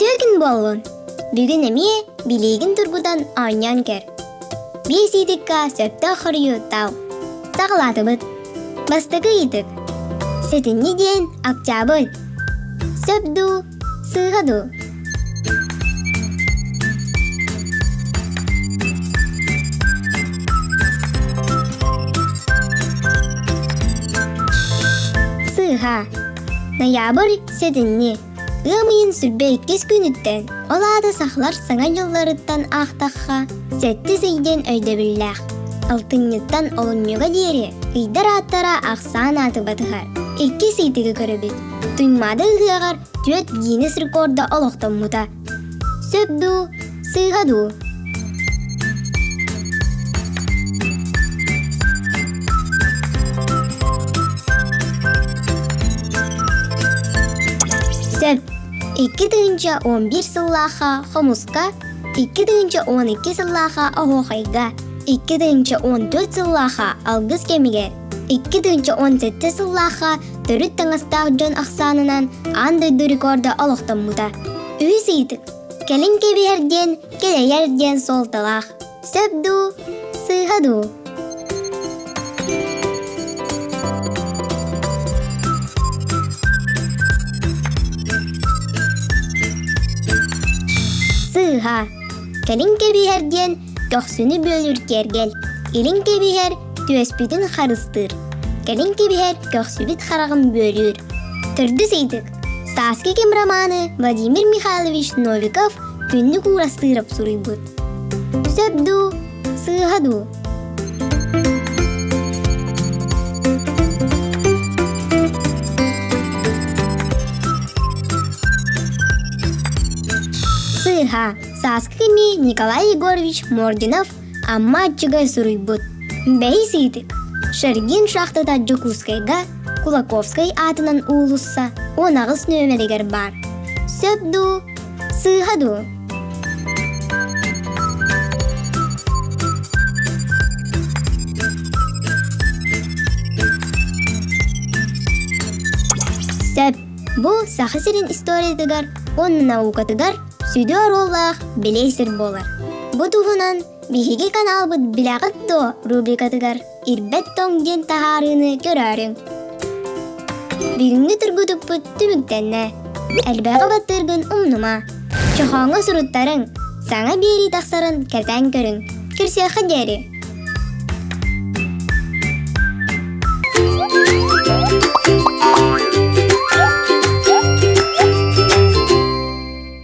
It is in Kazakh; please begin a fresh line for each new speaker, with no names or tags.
Бүтөгін болуын. Бүгін әме билегін тұрбудан айнян кер. Бес идікка сөпті қырыю тау. Сағылаты бұд. Бастығы идік. Сетінні ден октябрь. Сөпду, сығаду. Сыға. Ноябрь сетінні. Ғымайын сүрбе 2 күніттен. Олады сақлар саңа жылларыттан ақтаққа. Сәтті сейден өйді білләқ. Алтыннеттан олыннеға дері. Үйдар аттара ақсан аты батығар. 2 сейтігі көрібіт. Тұймады ұғығар төт Гиннес рекорда олықтан мұта. Сөпду, сығаду. Сөп. 2-11 сыллаға қомысқа, 2-12 сыллаға оғайға, 2-14 сыллаға алғыз кемігер, 2-17 сыллаға түріт таңастағы жон ақсанынан андайды рекорда олықтан мұта. Үйс етік. Кәлін кеберден, келеерден солталақ. Сөпду, сығаду. Сыға. Кәлін кеберден көқсіні бөлір кергел. Елін кебер төеспетін қарыстыр. Кәлін кебер көқсібіт қарағын бөлір. Түрді сейдік. Саски кем романы Владимир Михайлович Новиков күнні құрастырып сұрый бұд. Сөпду, сығаду. Сыға. Саскими Николай Егорович Мординов амма атчыгай сұрый бұд. Бәй сейдік. Шаргин шақтыда Джокускайға Кулаковскай атынан ұлысса, онағыз нөмелегер бар. Сөпду, сығаду. Сөп, бұл сақысырын историядығар, оның науқатығар, сүді ороллақ білейсір болар. Бұдығынан бігеге канал бұд білағытто рубрикатығар, ирбет тоңден тағарыны көрәрің. Бүгінгі түргүдік бұд түміктенне. Әлбәғі баттыргын ұмныма. Чоқаңы сұруттарың, саңа бері тақсарын кәртән көрің. Кірсе қадері.